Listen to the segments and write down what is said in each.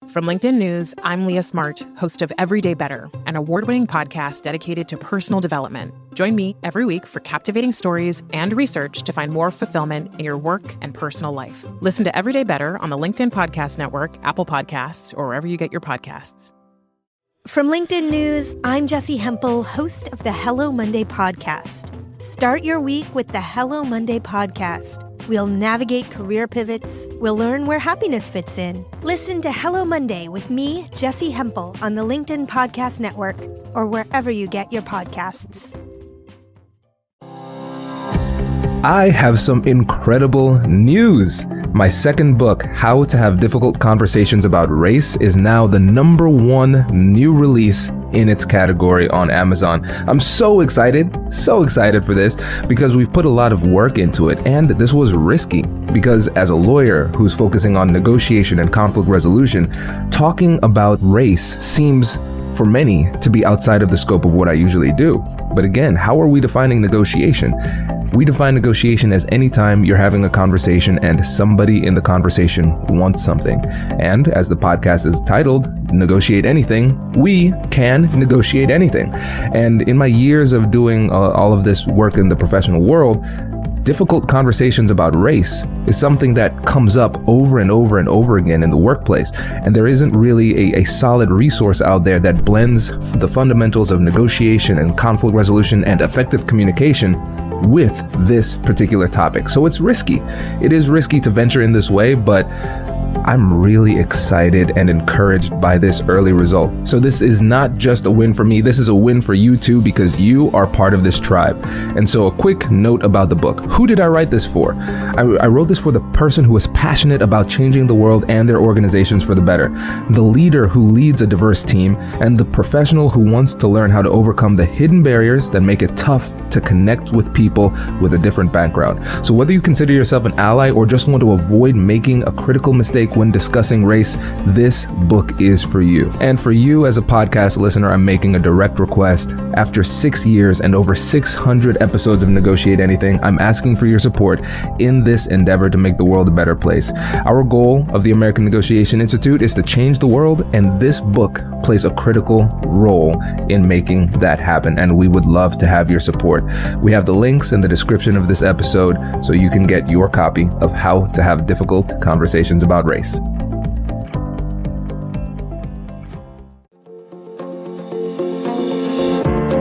From LinkedIn News, I'm Leah Smart, host of Everyday Better, an award-winning podcast dedicated to personal development. Join me every week for captivating stories and research to find more fulfillment in your work and personal life. Listen to Everyday Better on the LinkedIn Podcast Network, Apple Podcasts, or wherever you get your podcasts. From LinkedIn News, I'm Jessie Hempel, host of the Hello Monday podcast. Start your week with the Hello Monday podcast. We'll navigate career pivots. We'll learn where happiness fits in. Listen to Hello Monday with me, Jessie Hempel, on the LinkedIn Podcast Network or wherever you get your podcasts. I have some incredible news. My second book, How to Have Difficult Conversations About Race, is now the #1 new release in its category on Amazon. I'm so excited for this because we've put a lot of work into it, and this was risky because as a lawyer who's focusing on negotiation and conflict resolution, talking about race seems for many to be outside of the scope of what I usually do. But again, how are we defining negotiation? We define negotiation as any time you're having a conversation and somebody in the conversation wants something. And as the podcast is titled, Negotiate Anything, we can negotiate anything. And in my years of doing all of this work in the professional world, difficult conversations about race is something that comes up over and over and over again in the workplace. And there isn't really a solid resource out there that blends the fundamentals of negotiation and conflict resolution and effective communication with this particular topic. So it's risky. It is risky to venture in this way, but I'm really excited and encouraged by this early result. So this is not just a win for me, this is a win for you too, because you are part of this tribe. And so a quick note about the book. Who did I write this for? I wrote this for the person who is passionate about changing the world and their organizations for the better, the leader who leads a diverse team, and the professional who wants to learn how to overcome the hidden barriers that make it tough to connect with people with a different background. So whether you consider yourself an ally or just want to avoid making a critical mistake when discussing race, this book is for you. And for you as a podcast listener, I'm making a direct request. After 6 years and over 600 episodes of Negotiate Anything, I'm asking for your support in this endeavor to make the world a better place. Our goal of the American Negotiation Institute is to change the world, and this book plays a critical role in making that happen, and we would love to have your support. We have the links in the description of this episode so you can get your copy of How to Have Difficult Conversations About Race.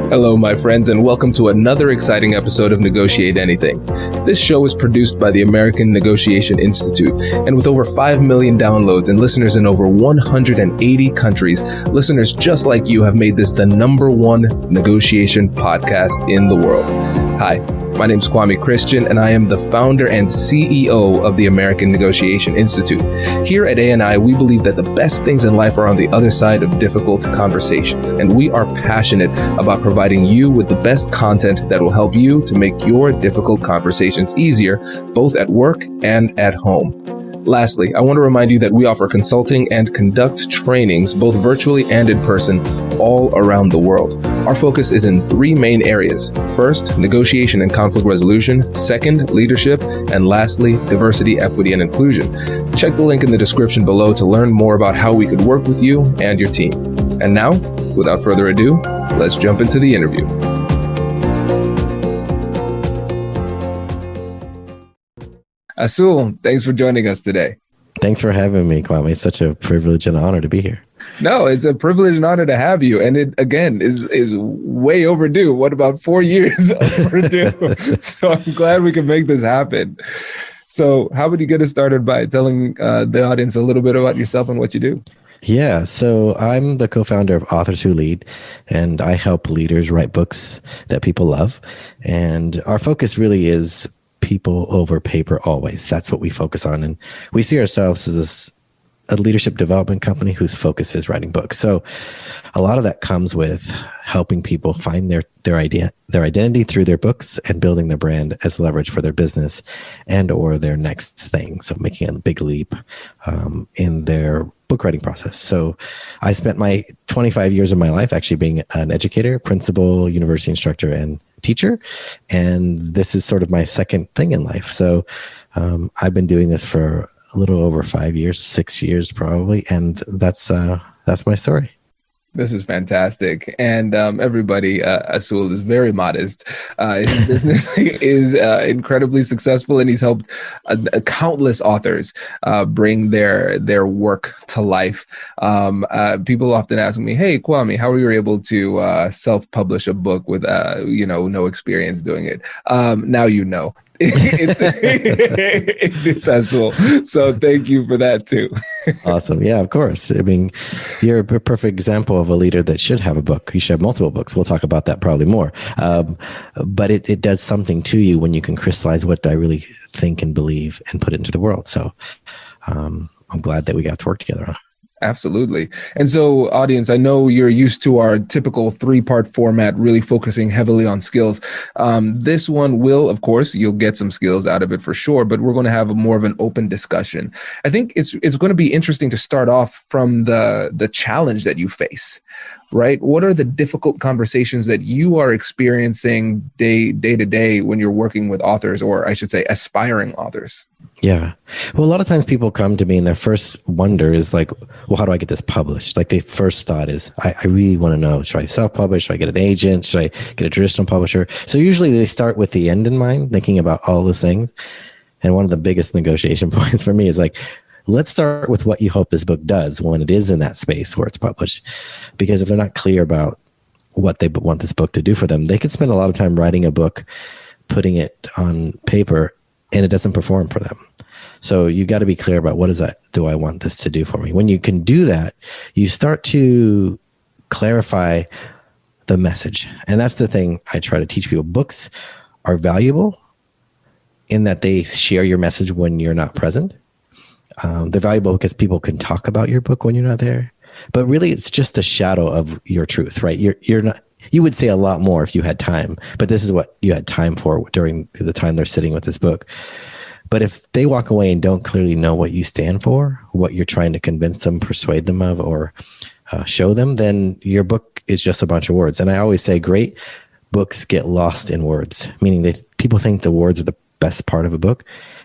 Hello, my friends, and welcome to another exciting episode of Negotiate Anything. This show is produced by the American Negotiation Institute, and with over 5 million downloads and listeners in over 180 countries, listeners just like you have made this the #1 negotiation podcast in the world. Hi, my name is Kwame Christian, and I am the founder and CEO of the American Negotiation Institute. Here at ANI, we believe that the best things in life are on the other side of difficult conversations, and we are passionate about providing you with the best content that will help you to make your difficult conversations easier, both at work and at home. Lastly, I want to remind you that we offer consulting and conduct trainings, both virtually and in person, all around the world. Our focus is in 3 main areas. First, negotiation and conflict resolution. Second, leadership. And lastly, diversity, equity, and inclusion. Check the link in the description below to learn more about how we could work with you and your team. And now, without further ado, let's jump into the interview. Azul, thanks for joining us today. Thanks for having me, Kwame. It's such a privilege and honor to be here. No, it's a privilege and honor to have you. And it, again, is way overdue. What, about 4 years overdue? So I'm glad we can make this happen. So how would you get us started by telling the audience a little bit about yourself and what you do? Yeah, so I'm the co-founder of Authors Who Lead, and I help leaders write books that people love. And our focus really is people over paper always. That's what we focus on. And we see ourselves as a leadership development company whose focus is writing books. So a lot of that comes with helping people find their identity through their books and building their brand as leverage for their business and or their next thing. So making a big leap in their book writing process. So I spent my 25 years of my life actually being an educator, principal, university instructor, and teacher. And this is sort of my second thing in life. So I've been doing this for a little over 5 years, 6 years probably. And that's my story. This is fantastic. And everybody, Azul is very modest. His business is incredibly successful, and he's helped countless authors bring their work to life. People often ask me, hey, Kwame, how were you able to self-publish a book with no experience doing it? Now you know. It's Azul. So thank you for that too. Awesome. Yeah, of course. I mean, you're a perfect example of a leader that should have a book. You should have multiple books. We'll talk about that probably more. But it does something to you when you can crystallize what I really think and believe and put it into the world. So I'm glad that we got to work together on it. Absolutely. And so, audience, I know you're used to our typical 3-part format, really focusing heavily on skills. This one will, of course, you'll get some skills out of it for sure, but we're going to have more of an open discussion. I think it's going to be interesting to start off from the challenge that you face, right? What are the difficult conversations that you are experiencing day to day when you're working with authors, or I should say aspiring authors? Yeah. Well, a lot of times people come to me and their first wonder is like, well, how do I get this published? Like the first thought is, I really want to know, should I self-publish? Should I get an agent? Should I get a traditional publisher? So usually they start with the end in mind, thinking about all those things. And one of the biggest negotiation points for me is like, let's start with what you hope this book does when it is in that space where it's published. Because if they're not clear about what they want this book to do for them, they could spend a lot of time writing a book, putting it on paper, and it doesn't perform for them. So you got to be clear about what is that, do I want this to do for me? When you can do that, you start to clarify the message. And that's the thing I try to teach people. Books are valuable in that they share your message when you're not present. They're valuable because people can talk about your book when you're not there. But really, it's just a shadow of your truth, right? You're not. You would say a lot more if you had time, but this is what you had time for during the time they're sitting with this book. But if they walk away and don't clearly know what you stand for, what you're trying to convince them, persuade them of, or show them, then your book is just a bunch of words. And I always say great books get lost in words, meaning people think the words are the best part of a book.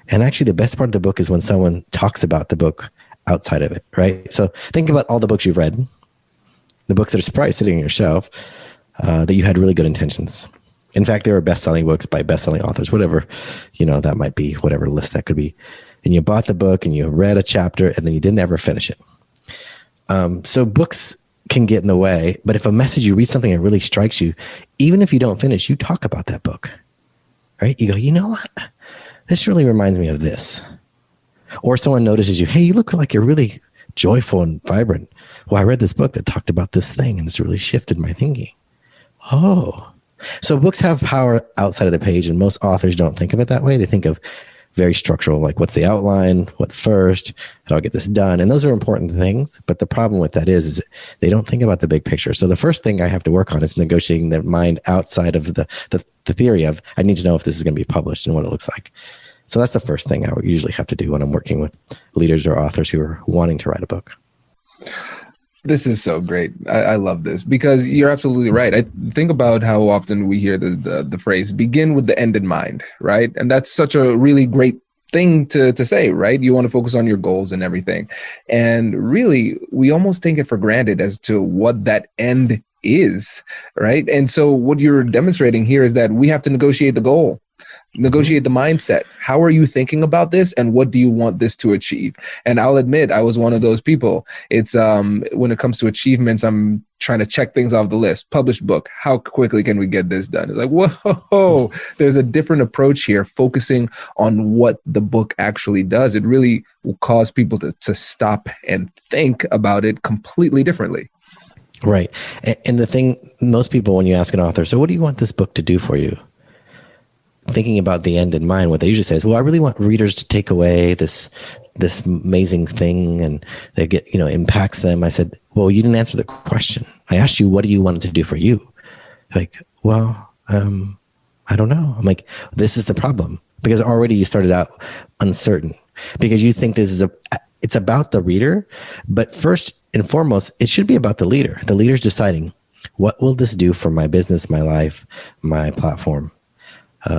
And actually the best part of the book is when someone talks about the book outside of it, right? So think about all the books you've read, the books that are probably sitting on your shelf, that you had really good intentions. In fact, there are best-selling books by best-selling authors, whatever, that might be, whatever list that could be. And you bought the book and you read a chapter and then you didn't ever finish it. So books can get in the way, but if a message, you read something that really strikes you, even if you don't finish, you talk about that book, right? You go, you know what? This really reminds me of this. Or someone notices you, hey, you look like you're really joyful and vibrant. Well, I read this book that talked about this thing and it's really shifted my thinking. Oh, so books have power outside of the page, and most authors don't think of it that way. They think of very structural, like what's the outline, what's first, how do I get this done? And those are important things. But the problem with that is they don't think about the big picture. So the first thing I have to work on is negotiating the mind outside of the theory of, I need to know if this is going to be published and what it looks like. So that's the first thing I would usually have to do when I'm working with leaders or authors who are wanting to write a book. This is so great. I love this because you're absolutely right. I think about how often we hear the phrase begin with the end in mind, right? And that's such a really great thing to say, right? You want to focus on your goals and everything. And really, we almost take it for granted as to what that end is, right? And so what you're demonstrating here is that we have to negotiate the goal. Negotiate the mindset. How are you thinking about this and what do you want this to achieve? And I'll admit I was one of those people. It's when it comes to achievements, I'm trying to check things off the list. Published book. How quickly can we get this done? It's like, whoa, there's a different approach here, focusing on what the book actually does. It really will cause people to stop and think about it completely differently. Right. And the thing, most people, when you ask an author, so what do you want this book to do for you? Thinking about the end in mind, what they usually say is, well, I really want readers to take away this amazing thing and they get, impacts them. I said, well, you didn't answer the question. I asked you, what do you want it to do for you? Like, well, I don't know. I'm like, this is the problem, because already you started out uncertain because you think it's about the reader, but first and foremost, it should be about the leader. The leader's deciding, what will this do for my business, my life, my platform?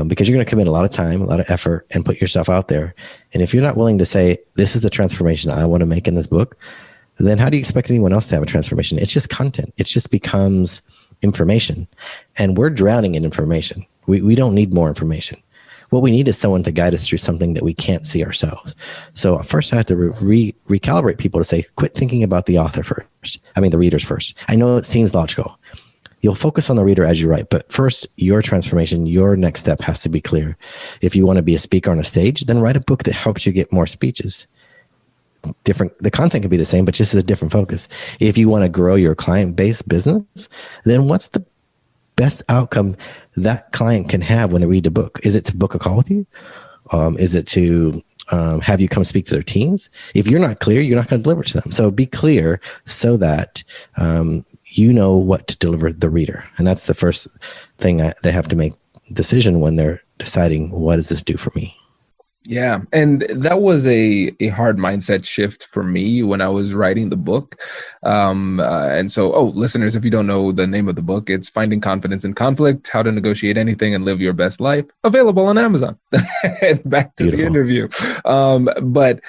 because you're going to commit a lot of time, a lot of effort, and put yourself out there. And if you're not willing to say, this is the transformation I want to make in this book, then how do you expect anyone else to have a transformation? It's just content. It just becomes information. And we're drowning in information. We don't need more information. What we need is someone to guide us through something that we can't see ourselves. So first I have to recalibrate people to say, quit thinking about the author first. I mean, the readers first. I know it seems logical. You'll focus on the reader as you write, but first, your transformation, your next step has to be clear. If you want to be a speaker on a stage, then write a book that helps you get more speeches. The content can be the same, but just a different focus. If you want to grow your client-based business, then what's the best outcome that client can have when they read the book? Is it to book a call with you? Is it to have you come speak to their teams? If you're not clear, you're not going to deliver to them. So be clear so that you know what to deliver the reader. And that's the first thing they have to make decision when they're deciding, what does this do for me? Yeah. And that was a hard mindset shift for me when I was writing the book. And so, listeners, if you don't know the name of the book, it's Finding Confidence in Conflict, How to Negotiate Anything and Live Your Best Life, available on Amazon. Back to the interview. But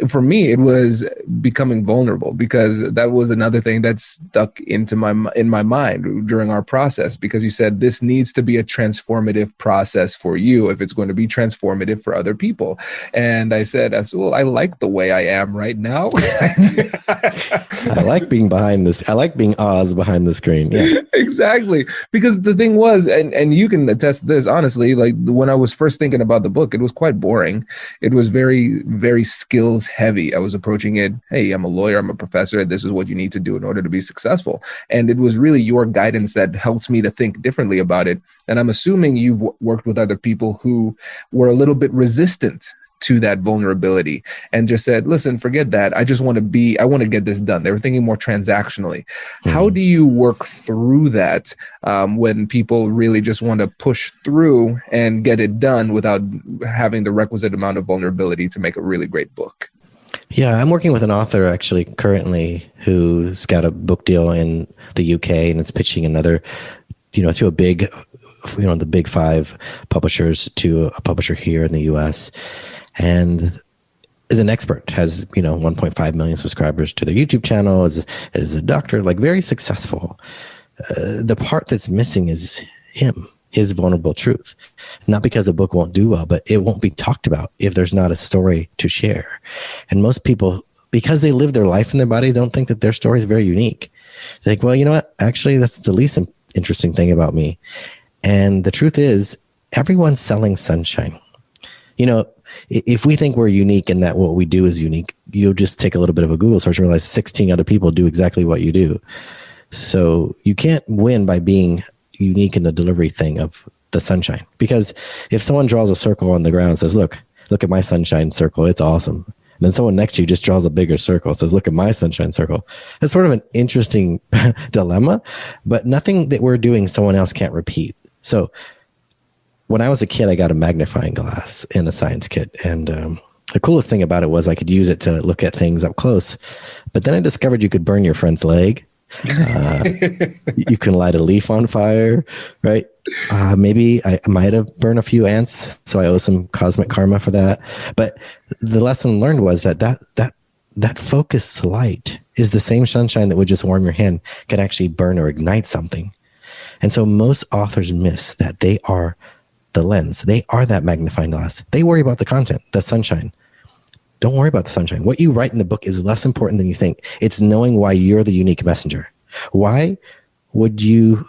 for me, it was becoming vulnerable, because that was another thing that stuck in my mind during our process, because you said this needs to be a transformative process for you if it's going to be transformative for other people. And I said, Azul, I like the way I am right now. I like being behind this. I like being Oz behind the screen. Yeah, exactly. Because the thing was, and you can attest to this, honestly, like when I was first thinking about the book, it was quite boring. It was very, very skills heavy. I was approaching it, hey, I'm a lawyer, I'm a professor. This is what you need to do in order to be successful. And it was really your guidance that helped me to think differently about it. And I'm assuming you've worked with other people who were a little bit resistant to that vulnerability and just said, listen, forget that. I want to get this done. They were thinking more transactionally. Mm-hmm. How do you work through that when people really just want to push through and get it done without having the requisite amount of vulnerability to make a really great book? Yeah, I'm working with an author actually currently who's got a book deal in the UK and is pitching another, to a big, the big 5 publishers, to a publisher here in the US. And is an expert, has, 1.5 million subscribers to their YouTube channel, is a doctor, like very successful. The part that's missing is his vulnerable truth. Not because the book won't do well, but it won't be talked about if there's not a story to share. And most people, because they live their life in their body, don't think that their story is very unique. They think, well, you know what? Actually, that's the least interesting thing about me. And the truth is, everyone's selling sunshine. If we think we're unique and that what we do is unique, you'll just take a little bit of a Google search and realize 16 other people do exactly what you do. So you can't win by being unique in the delivery thing of the sunshine. Because if someone draws a circle on the ground and says, look at my sunshine circle, it's awesome. And then someone next to you just draws a bigger circle, says, look at my sunshine circle. It's sort of an interesting dilemma, but nothing that we're doing someone else can't repeat. So when I was a kid, I got a magnifying glass in a science kit. And the coolest thing about it was I could use it to look at things up close. But then I discovered you could burn your friend's leg. You can light a leaf on fire, right? Maybe I might have burned a few ants, so I owe some cosmic karma for that. But the lesson learned was that focused light is the same sunshine that would just warm your hand can actually burn or ignite something. And so most authors miss that they are the lens. They are that magnifying glass. They worry about the content, the sunshine. Don't worry about the sunshine. What you write in the book is less important than you think. It's knowing why you're the unique messenger. Why would you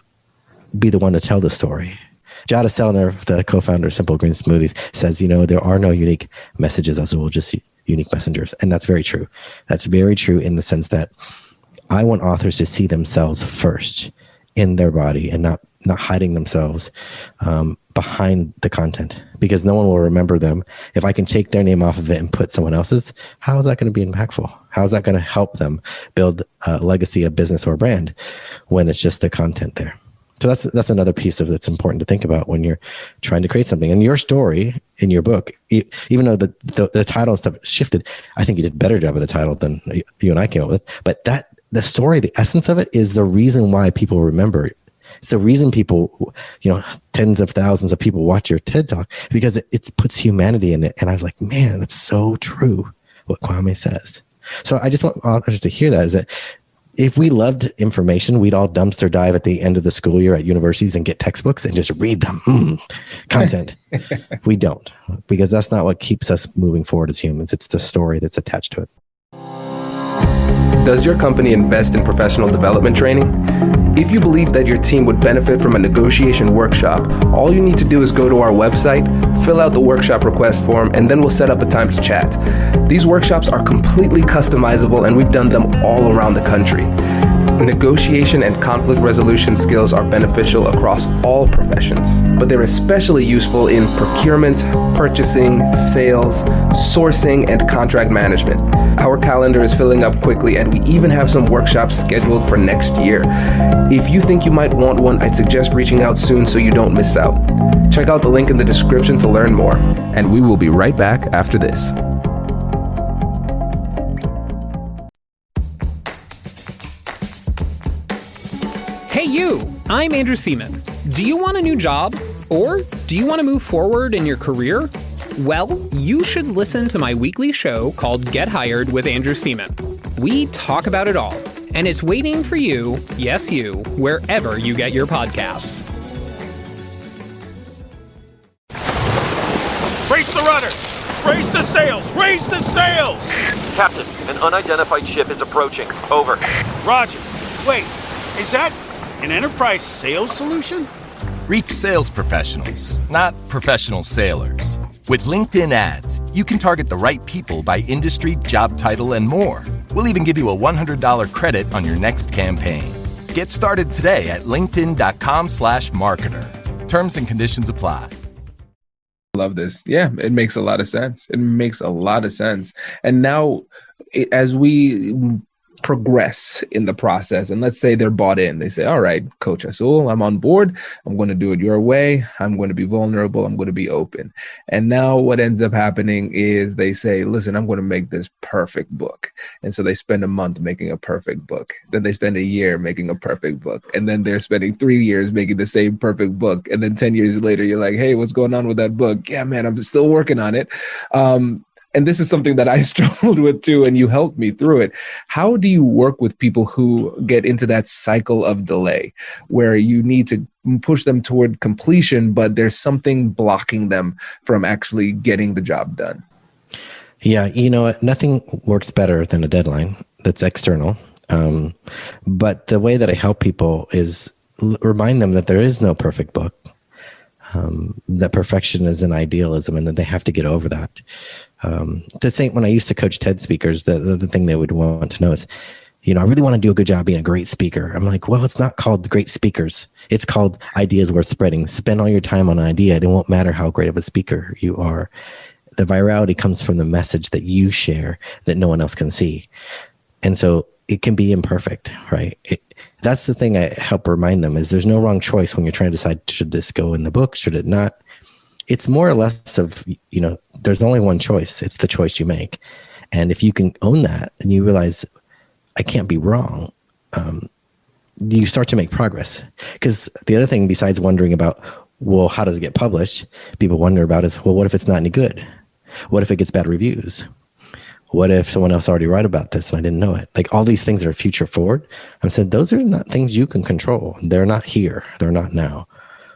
be the one to tell the story? Jada Selner, the co-founder of Simple Green Smoothies, says, there are no unique messages, Azul, just unique messengers. And that's very true. That's very true in the sense that I want authors to see themselves first in their body and not hiding themselves behind the content, because no one will remember them. If I can take their name off of it and put someone else's, how is that going to be impactful? How is that going to help them build a legacy, a business, or a brand when it's just the content there? So that's another piece of that's important to think about when you're trying to create something. And your story in your book, even though the title and stuff shifted, I think you did a better job of the title than you and I came up with. But the story, the essence of it, is the reason why people remember it. It's the reason people, tens of thousands of people watch your TED Talk, because it puts humanity in it. And I was like, man, that's so true what Kwame says. So I just want authors to hear that, is that if we loved information, we'd all dumpster dive at the end of the school year at universities and get textbooks and just read them. Content. We don't, because that's not what keeps us moving forward as humans. It's the story that's attached to it. Does your company invest in professional development training? If you believe that your team would benefit from a negotiation workshop, all you need to do is go to our website, fill out the workshop request form, and then we'll set up a time to chat. These workshops are completely customizable, and we've done them all around the country. Negotiation and conflict resolution skills are beneficial across all professions, but they're especially useful in procurement, purchasing, sales, sourcing, and contract management. Our calendar is filling up quickly, and we even have some workshops scheduled for next year. If you think you might want one, I'd suggest reaching out soon so you don't miss out. Check out the link in the description to learn more, and we will be right back after this. Hey you, I'm Andrew Seaman. Do you want a new job? Or do you want to move forward in your career? Well, you should listen to my weekly show called Get Hired with Andrew Seaman. We talk about it all, and it's waiting for you, yes you, wherever you get your podcasts. Brace the rudders! Raise the sails! Raise the sails! Captain, an unidentified ship is approaching. Over. Roger. Wait, is that an enterprise sales solution? Reach sales professionals, not professional sailors. With LinkedIn ads, you can target the right people by industry, job title, and more. We'll even give you a $100 credit on your next campaign. Get started today at linkedin.com/marketer. Terms and conditions apply. Love this. Yeah, it makes a lot of sense. It makes a lot of sense. And now, as we progress in the process, and let's say they're bought in, they say, all right, Coach Azul, I'm on board. I'm going to do it your way. I'm going to be vulnerable. I'm going to be open. And now what ends up happening is they say, listen, I'm going to make this perfect book. And so they spend a month making a perfect book. Then they spend a year making a perfect book. And then they're spending 3 years making the same perfect book. And then 10 years later, you're like, hey, what's going on with that book? Yeah, man, I'm still working on it. And this is something that I struggled with too, and you helped me through it. How do you work with people who get into that cycle of delay, where you need to push them toward completion, but there's something blocking them from actually getting the job done? Yeah, you know what? Nothing works better than a deadline that's external. But the way that I help people is remind them that there is no perfect book, that perfection is an idealism, and that they have to get over that. The same, when I used to coach TED speakers, the thing they would want to know is, I really want to do a good job being a great speaker. I'm like, well, it's not called great speakers. It's called ideas worth spreading. Spend all your time on an idea. It won't matter how great of a speaker you are. The virality comes from the message that you share that no one else can see. And so it can be imperfect, right? That's the thing I help remind them, is there's no wrong choice when you're trying to decide, should this go in the book? Should it not? It's more or less of, there's only one choice. It's the choice you make. And if you can own that and you realize I can't be wrong, you start to make progress. Because the other thing, besides wondering about, well, how does it get published? People wonder about is, well, what if it's not any good? What if it gets bad reviews? What if someone else already wrote about this and I didn't know it? Like, all these things are future forward. I said, those are not things you can control. They're not here. They're not now.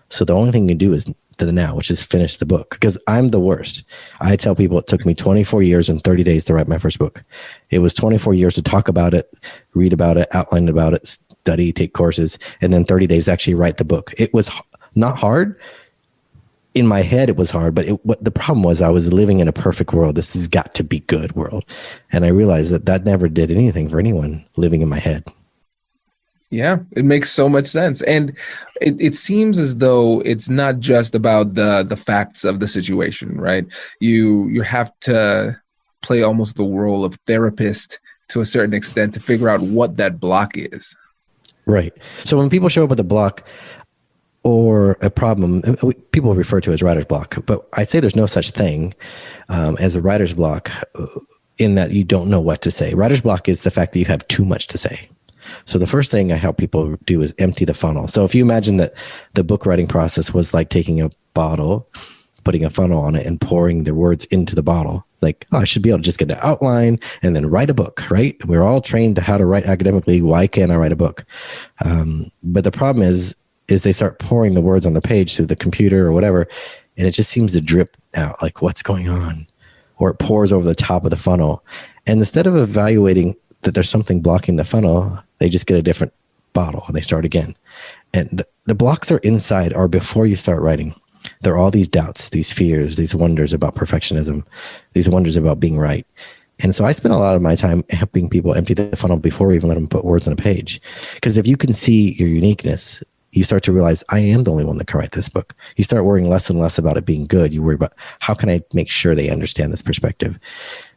So the only thing you can do is the now, which is finish the book. Because I'm the worst. I tell people it took me 24 years and 30 days to write my first book. It was 24 years to talk about it, read about it, outline about it, study, take courses, and then 30 days to actually write the book. It was not hard. In my head, it was hard, but what the problem was, I was living in a perfect world. This has got to be good world. And I realized that never did anything for anyone living in my head. Yeah, it makes so much sense. And it seems as though it's not just about the facts of the situation, right? You have to play almost the role of therapist to a certain extent to figure out what that block is. Right. So when people show up with a block or a problem, people refer to it as writer's block, but I say there's no such thing as a writer's block in that you don't know what to say. Writer's block is the fact that you have too much to say. So the first thing I help people do is empty the funnel. So if you imagine that the book writing process was like taking a bottle, putting a funnel on it and pouring the words into the bottle, like, oh, I should be able to just get an outline and then write a book, right? We're all trained to how to write academically. Why can't I write a book? But the problem is they start pouring the words on the page through the computer or whatever, and it just seems to drip out, like, what's going on? Or it pours over the top of the funnel. And instead of evaluating that there's something blocking the funnel, they just get a different bottle and they start again. And the blocks are inside or before you start writing. There are all these doubts, these fears, these wonders about perfectionism, these wonders about being right. And so I spend a lot of my time helping people empty the funnel before we even let them put words on a page. Because if you can see your uniqueness, you start to realize, I am the only one that can write this book. You start worrying less and less about it being good. You worry about, how can I make sure they understand this perspective?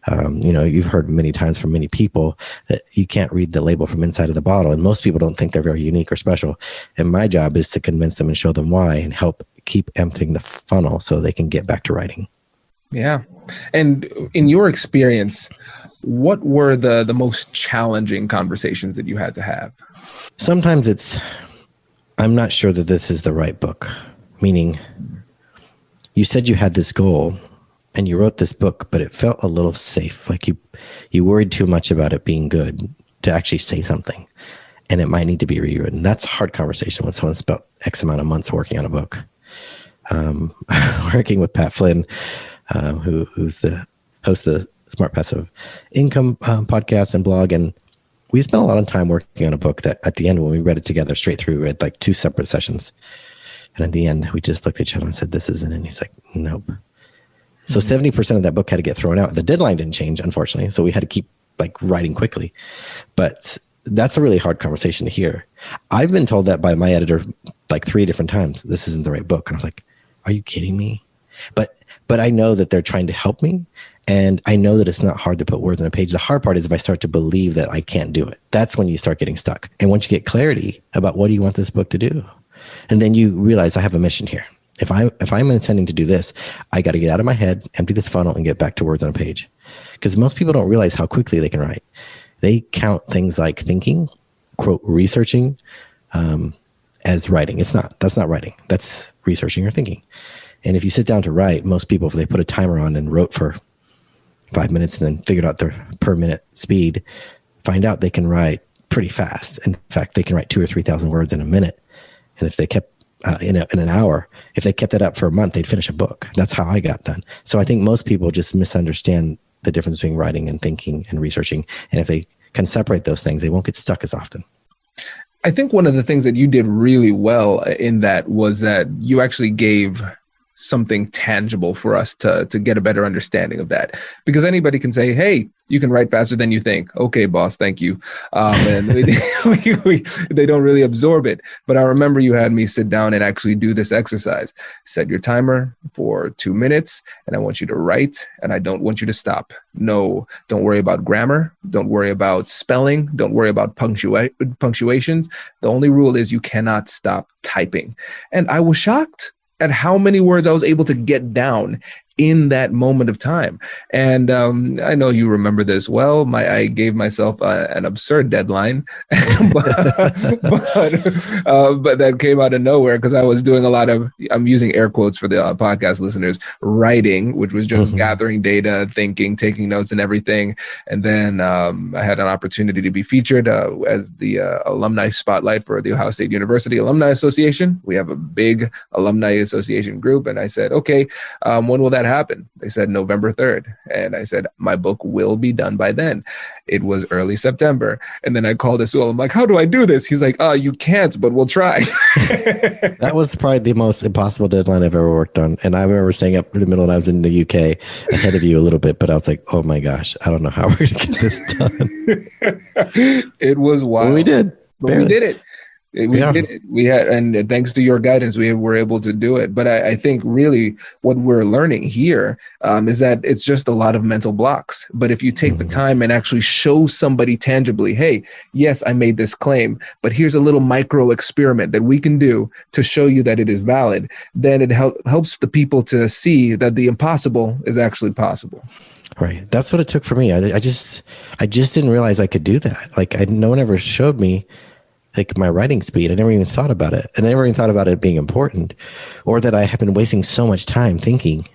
You've heard many times from many people that you can't read the label from inside of the bottle. And most people don't think they're very unique or special. And my job is to convince them and show them why and help keep emptying the funnel so they can get back to writing. Yeah. And in your experience, what were the most challenging conversations that you had to have? Sometimes it's, I'm not sure that this is the right book. Meaning, you said you had this goal and you wrote this book, but it felt a little safe. Like you worried too much about it being good to actually say something. And it might need to be rewritten. That's a hard conversation when someone spent X amount of months working on a book. Working with Pat Flynn, who's the host of the Smart Passive Income podcast and blog. And we spent a lot of time working on a book that at the end, when we read it together straight through, we had like 2 separate sessions. And at the end, we just looked at each other and said, this isn't it. And he's like, nope. So 70% of that book had to get thrown out. The deadline didn't change, unfortunately. So we had to keep like writing quickly. But that's a really hard conversation to hear. I've been told that by my editor like 3 different times. This isn't the right book. And I was like, are you kidding me? But I know that they're trying to help me. And I know that it's not hard to put words on a page. The hard part is if I start to believe that I can't do it. That's when you start getting stuck. And once you get clarity about what do you want this book to do, and then you realize I have a mission here. If I'm intending to do this, I got to get out of my head, empty this funnel, and get back to words on a page. Because most people don't realize how quickly they can write. They count things like thinking, quote, researching, as writing. That's not writing. That's researching or thinking. And if you sit down to write, most people, if they put a timer on and wrote for 5 minutes and then figured out their per minute speed, find out they can write pretty fast. In fact, they can write 2,000 or 3,000 words in a minute. And if they kept in an hour, if they kept that up for a month, they'd finish a book. That's how I got done. So I think most people just misunderstand the difference between writing and thinking and researching. And if they can separate those things, they won't get stuck as often. I think one of the things that you did really well in that was that you actually gave something tangible for us to get a better understanding of that. Because anybody can say, hey, you can write faster than you think. Okay, boss, thank you. And they don't really absorb it. But I remember you had me sit down and actually do this exercise. Set your timer for 2 minutes, and I want you to write, and I don't want you to stop. No, don't worry about grammar. Don't worry about spelling. Don't worry about punctuations. The only rule is you cannot stop typing. And I was shocked at how many words I was able to get down in that moment of time. And I know you remember this well. I gave myself an absurd deadline, but that came out of nowhere because I was doing a lot of, I'm using air quotes for the podcast listeners, writing, which was just gathering data, thinking, taking notes and everything. And then I had an opportunity to be featured as the alumni spotlight for the Ohio State University Alumni Association. We have a big alumni association group. And I said, okay, when will that happen? They said November 3rd. And I said, my book will be done by then. It was early September. And then I called Azul. I'm like, how do I do this? He's like, you can't, but we'll try. That was probably the most impossible deadline I've ever worked on. And I remember staying up in the middle when I was in the UK ahead of you a little bit, but I was like, oh my gosh, I don't know how we're going to get this done. It was wild. Well, we did. But we did it. We did it. We had, and thanks to your guidance, we were able to do it. But I think really what we're learning here is that it's just a lot of mental blocks. But if you take the time and actually show somebody tangibly, hey, yes, I made this claim, but here's a little micro experiment that we can do to show you that it is valid, then it helps the people to see that the impossible is actually possible. Right. That's what it took for me. I just didn't realize I could do that. Like no one ever showed me like my writing speed. I never even thought about it. And I never even thought about it being important, or that I have been wasting so much time thinking.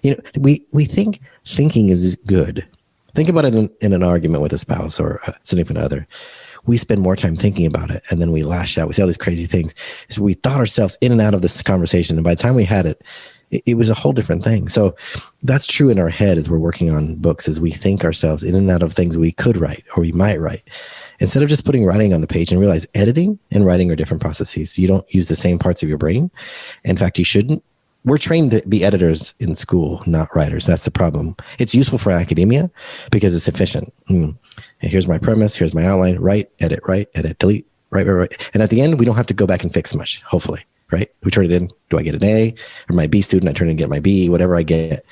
You know, we think thinking is good. Think about it in an argument with a spouse or a significant other. We spend more time thinking about it, and then we lash out. We say all these crazy things. So we thought ourselves in and out of this conversation, and by the time we had it, it was a whole different thing. So that's true in our head as we're working on books, as we think ourselves in and out of things we could write or we might write. Instead of just putting writing on the page, and realize editing and writing are different processes. You don't use the same parts of your brain. In fact, you shouldn't. We're trained to be editors in school, not writers. That's the problem. It's useful for academia because it's efficient. And here's my premise. Here's my outline. Write, edit, delete, write. And at the end, we don't have to go back and fix much, hopefully. Right? We turn it in. Do I get an A? Or my B student, I turn it and get my B, whatever I get.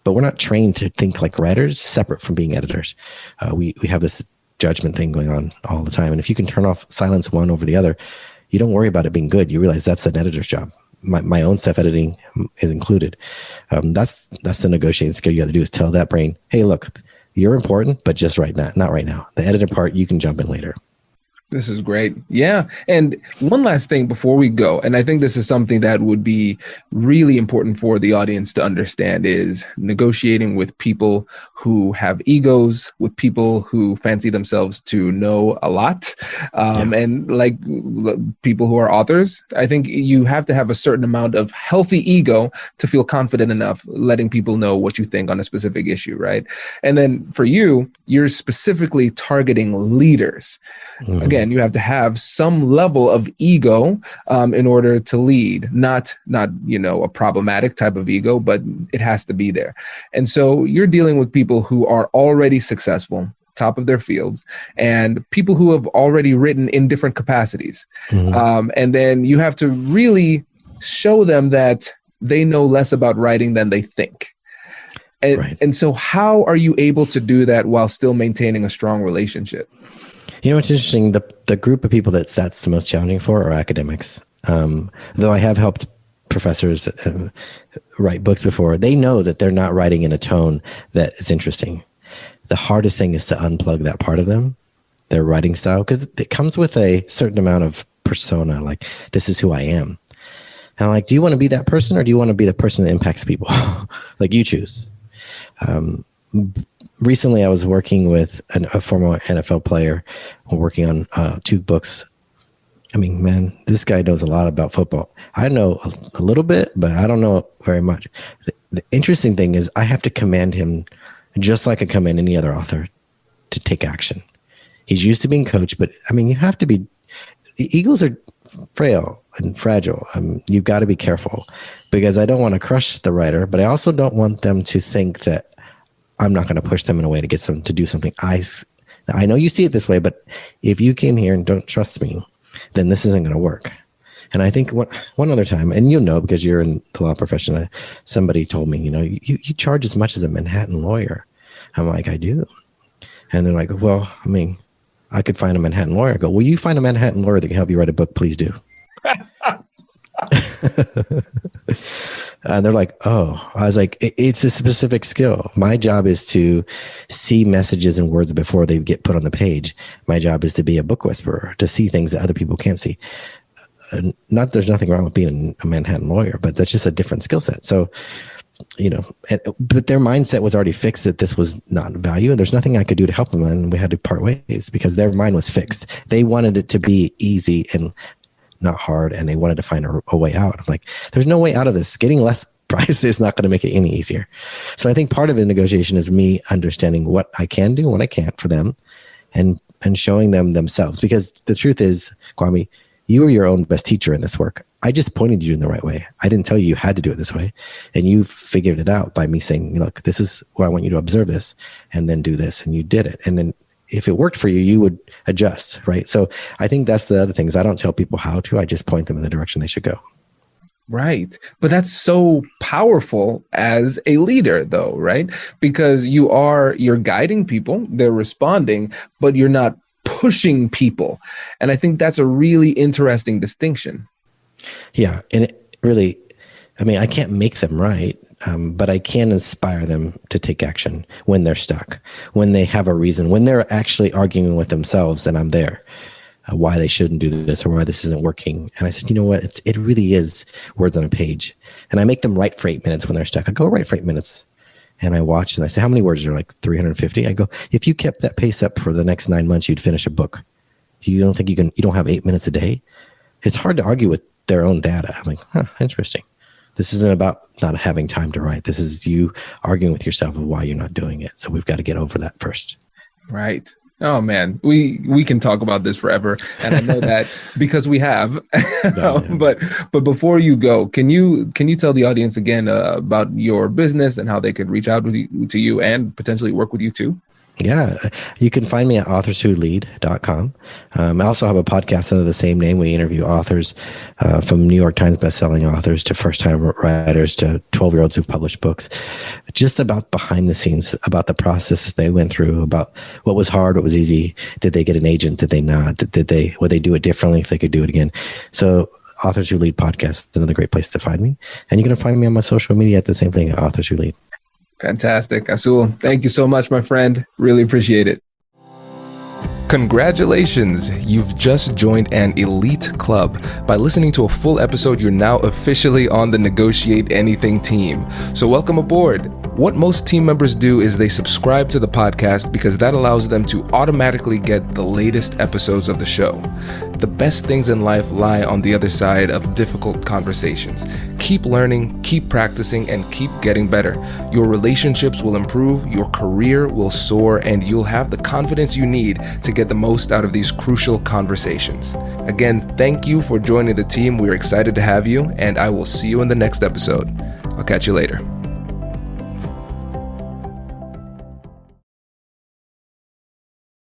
But we're not trained to think like writers, separate from being editors. We have this judgment thing going on all the time. And if you can turn off, silence one over the other, you don't worry about it being good. You realize that's an editor's job. My own stuff editing is included. That's the negotiating skill you have to do, is tell that brain, hey, look, you're important, but just right now, not right now. The editor part, you can jump in later. This is great. Yeah. And one last thing before we go, and I think this is something that would be really important for the audience to understand, is negotiating with people who have egos, with people who fancy themselves to know a lot. And like people who are authors, I think you have to have a certain amount of healthy ego to feel confident enough letting people know what you think on a specific issue, right? And then for you, you're specifically targeting leaders. Again, you have to have some level of ego in order to lead, not a problematic type of ego, but it has to be there. And so you're dealing with people who are already successful, top of their fields, and people who have already written in different capacities. And then you have to really show them that they know less about writing than they think. And so how are you able to do that while still maintaining a strong relationship? You know, what's interesting, the group of people that's the most challenging for are academics. Though I have helped professors write books before, they know that they're not writing in a tone that is interesting. The hardest thing is to unplug that part of them, their writing style, because it comes with a certain amount of persona, like, this is who I am. And I'm like, do you want to be that person, or do you want to be the person that impacts people? Like, you choose. Recently, I was working with a former NFL player. We're working on 2 books. I mean, man, this guy knows a lot about football. I know a little bit, but I don't know very much. The interesting thing is I have to command him, just like I command any other author, to take action. He's used to being coached, but I mean, you have to be, the Eagles are frail and fragile. You've got to be careful, because I don't want to crush the writer, but I also don't want them to think that I'm not going to push them in a way to get them to do something. I know you see it this way, but if you came here and don't trust me, then this isn't going to work. And I think one other time, and you'll know because you're in the law profession, somebody told me, you charge as much as a Manhattan lawyer. I'm like, I do. And they're like, well, I mean, I could find a Manhattan lawyer. I go, well, you find a Manhattan lawyer that can help you write a book, please do. And they're like, oh. I was like, it's a specific skill. My job is to see messages and words before they get put on the page. My job is to be a book whisperer, to see things that other people can't see. There's nothing wrong with being a Manhattan lawyer, but that's just a different skill set. So, but their mindset was already fixed that this was not value, and there's nothing I could do to help them. And we had to part ways because their mind was fixed. They wanted it to be easy and not hard, and they wanted to find a way out. I'm like, there's no way out of this. Getting less price is not going to make it any easier. So I think part of the negotiation is me understanding what I can do and what I can't for them, and showing them themselves. Because the truth is, Kwame, you are your own best teacher in this work. I just pointed you in the right way. I didn't tell you had to do it this way. And you figured it out by me saying, look, this is where I want you to observe this, and then do this. And you did it. And then if it worked for you, you would adjust, right? So I think that's the other thing, is I don't tell people how to, I just point them in the direction they should go. Right. But that's so powerful as a leader, though, right? Because you're guiding people, they're responding, but you're not pushing people. And I think that's a really interesting distinction. Yeah. And it really, I mean, I can't make them write. but I can inspire them to take action when they're stuck, when they have a reason, when they're actually arguing with themselves, and I'm there. Why they shouldn't do this or why this isn't working. And I said, you know what? It really is words on a page. And I make them write for 8 minutes when they're stuck. I go write for 8 minutes. And I watch and I say, how many words are like 350? I go, if you kept that pace up for the next 9 months, you'd finish a book. You don't think you don't have 8 minutes a day? It's hard to argue with their own data. I'm like, interesting. This isn't about not having time to write. This is you arguing with yourself of why you're not doing it. So we've got to get over that first. Right. Oh man, we can talk about this forever, and I know that because we have. But before you go, can you tell the audience again about your business and how they could reach out to you and potentially work with you too? Yeah, you can find me at authorswholead.com. I also have a podcast under the same name. We interview authors from New York Times bestselling authors to first-time writers to 12-year-olds who publish books, just about behind the scenes, about the processes they went through, about what was hard, what was easy. Did they get an agent? Did they not? Would they do it differently if they could do it again? So Authors Who Lead podcast is another great place to find me. And you can find me on my social media at the same thing, Authors Who Lead. Fantastic. Azul, thank you so much, my friend. Really appreciate it. Congratulations! You've just joined an elite club. By listening to a full episode, you're now officially on the Negotiate Anything team. So welcome aboard. What most team members do is they subscribe to the podcast because that allows them to automatically get the latest episodes of the show. The best things in life lie on the other side of difficult conversations. Keep learning, keep practicing, and keep getting better. Your relationships will improve, your career will soar, and you'll have the confidence you need to get the most out of these crucial conversations. Again, thank you for joining the team. We're excited to have you, and I will see you in the next episode. I'll catch you later.